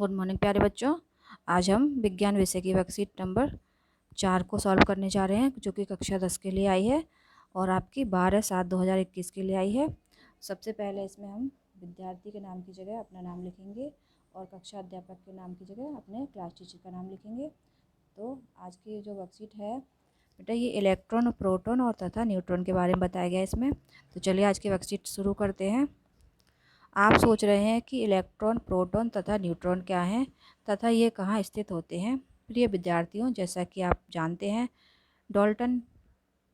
Good morning प्यारे बच्चों। आज हम विज्ञान विषय की वर्कशीट नंबर 4 को सॉल्व करने जा रहे हैं, जो कि कक्षा 10 के लिए आई है और आपकी 12/7/2021 के लिए आई है। सबसे पहले इसमें हम विद्यार्थी के नाम की जगह अपना नाम लिखेंगे और कक्षा अध्यापक के नाम की जगह अपने क्लास टीचर का नाम लिखेंगे। तो आज की जो वर्कशीट है बेटा, ये इलेक्ट्रॉन, प्रोटॉन और तथा न्यूट्रॉन के बारे में बताया गया है इसमें। तो चलिए आज की वर्कशीट शुरू करते हैं। आप सोच रहे हैं कि इलेक्ट्रॉन, प्रोटॉन तथा न्यूट्रॉन क्या हैं तथा ये कहाँ स्थित होते हैं। प्रिय विद्यार्थियों, जैसा कि आप जानते हैं, डाल्टन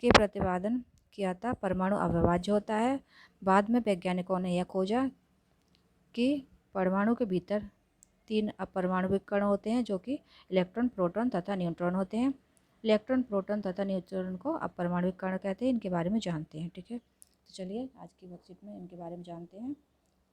के प्रतिपादन किया था परमाणु अविभाज्य होता है। बाद में वैज्ञानिकों ने यह खोजा कि परमाणु के भीतर 3 अपरमाणुविक कण होते हैं, जो कि इलेक्ट्रॉन, प्रोटॉन तथा न्यूट्रॉन होते हैं। इलेक्ट्रॉन, प्रोटॉन तथा न्यूट्रॉन को अपरमाणुविक कण कहते हैं। इनके बारे में जानते हैं, ठीक है। तो चलिए आज की वर्कशीट में इनके बारे में जानते हैं।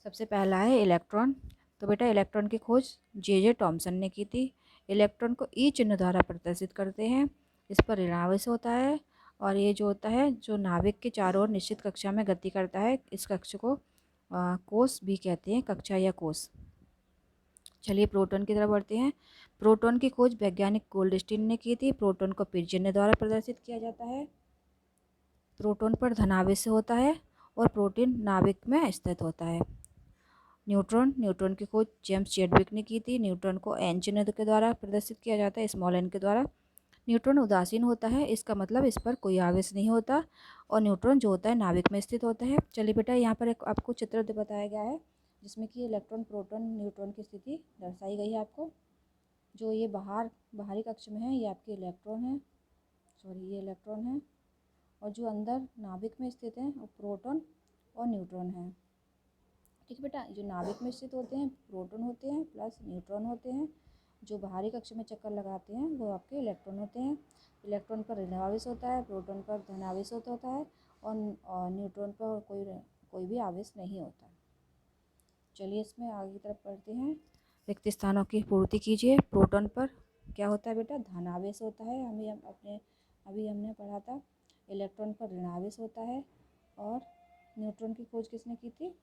सबसे पहला है इलेक्ट्रॉन। तो बेटा, इलेक्ट्रॉन की खोज जे टॉमसन ने की थी। इलेक्ट्रॉन को ई चिन्ह द्वारा प्रदर्शित करते हैं। इस पर ऋणावेश होता है और ये जो होता है, जो नाभिक के चारों ओर निश्चित कक्षा में गति करता है, इस कक्ष को कोश भी कहते हैं, कक्षा या कोश। चलिए प्रोटॉन की तरफ बढ़ते हैं। प्रोटॉन की खोज वैज्ञानिक गोल्डस्टीन ने की थी। प्रोटॉन को पी चिन्ह द्वारा प्रदर्शित किया जाता है। प्रोटॉन पर धनावेश होता है और प्रोटीन नाभिक में स्थित होता है। न्यूट्रॉन की खोज जेम्स चैडविक ने की थी। न्यूट्रॉन को एन चिन्ह के द्वारा प्रदर्शित किया जाता है, स्मॉल एन के द्वारा। न्यूट्रॉन उदासीन होता है, इसका मतलब इस पर कोई आवेश नहीं होता और न्यूट्रॉन जो होता है नाभिक में स्थित होता है। चलिए बेटा, यहाँ पर एक आपको चित्र बताया गया है जिसमें कि इलेक्ट्रॉन, प्रोटॉन, न्यूट्रॉन की स्थिति दर्शाई गई है आपको। जो ये बाहरी कक्ष में है, ये आपके इलेक्ट्रॉन है, ये इलेक्ट्रॉन है, और जो अंदर नाभिक में स्थित है वो प्रोटॉन और न्यूट्रॉन है। ठीक है बेटा, जो नाभिक में स्थित होते हैं प्रोटॉन होते हैं प्लस न्यूट्रॉन होते हैं। जो बाहरी कक्ष में चक्कर लगाते हैं वो आपके इलेक्ट्रॉन होते हैं। इलेक्ट्रॉन पर ऋणावेश होता है, प्रोटॉन पर धनावेश होता है और न्यूट्रॉन पर कोई भी आवेश नहीं होता। चलिए इसमें आगे की तरफ बढ़ते हैं। रिक्त स्थानों की पूर्ति कीजिए। प्रोटॉन पर क्या होता है बेटा? धनावेश होता है, अभी हमने पढ़ा था। इलेक्ट्रॉन पर ऋणावेश होता है। और न्यूट्रॉन की खोज किसने की थी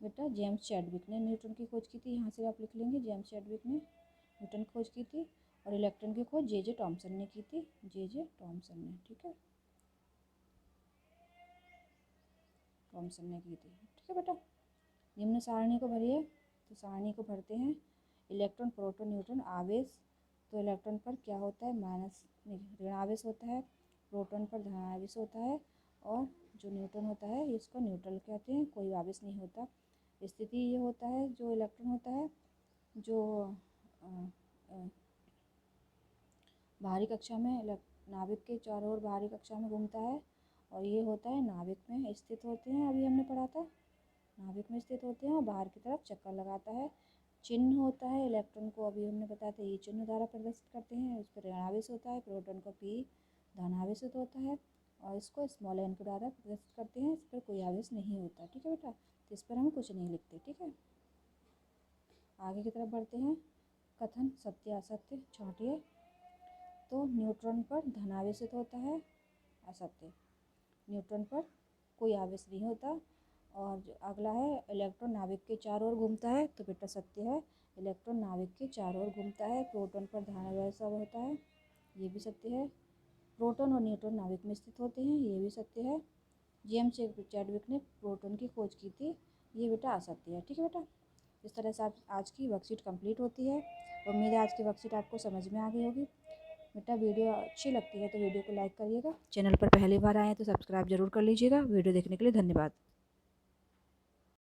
बेटा? जेम्स चैडविक ने न्यूट्रॉन की खोज की थी। यहाँ से आप लिख लेंगे, जेम्स चैडविक ने न्यूट्रॉन की खोज की थी। और इलेक्ट्रॉन की खोज जे टॉमसन ने की थी, जे टॉमसन ने, ठीक है, टॉमसन ने की थी। ठीक है बेटा, निम्न सारणी को भरिए। तो सारणी को भरते हैं। इलेक्ट्रॉन, प्रोटॉन, न्यूट्रॉन, आवेश। तो इलेक्ट्रॉन पर क्या होता है? ऋणावेश होता है। प्रोटॉन पर धनावेश होता है। और जो न्यूट्रॉन होता है इसको न्यूट्रल कहते हैं, कोई आवेश नहीं होता। स्थिति ये होता है, जो इलेक्ट्रॉन होता है जो बाहरी कक्षा में नाभिक के चारों ओर बाहरी कक्षा में घूमता है, और ये होता है नाभिक में स्थित होते हैं। अभी हमने पढ़ा था, नाभिक में स्थित होते हैं और बाहर की तरफ चक्कर लगाता है। चिन्ह होता है इलेक्ट्रॉन को, अभी हमने बताया था, ये चिन्ह द्वारा प्रदर्शित करते हैं। इस पर ऋणावेश होता है, प्रोटॉन को पी धनावेश होता है, और इसको स्मॉल एन के द्वारा प्रदर्शित करते हैं। इस पर कोई आवेश नहीं होता। ठीक है बेटा, तो इस पर हम कुछ नहीं लिखते। ठीक है, आगे की तरफ बढ़ते हैं। कथन सत्य असत्य छांटिए। तो न्यूट्रॉन पर धनावेशित होता है, असत्य। न्यूट्रॉन पर कोई आवेश नहीं होता। और जो अगला है, इलेक्ट्रॉन नाभिक के चारों ओर घूमता है, तो बेटा सत्य है, इलेक्ट्रॉन नाभिक के चारों ओर घूमता है। प्रोटॉन पर धनावेश होता है, ये भी सत्य है। प्रोटॉन और न्यूट्रॉन नाभिक में स्थित होते हैं, ये भी सत्य है। जेम्स चैडविक ने प्रोटॉन की खोज की थी, ये बेटा असत्य है। ठीक है बेटा, इस तरह से आप आज की वर्कशीट कंप्लीट होती है। उम्मीद है आज की वर्कशीट आपको समझ में आ गई होगी। बेटा, वीडियो अच्छी लगती है तो वीडियो को लाइक करिएगा। चैनल पर पहली बार आए हैं तो सब्सक्राइब जरूर कर लीजिएगा। वीडियो देखने के लिए धन्यवाद।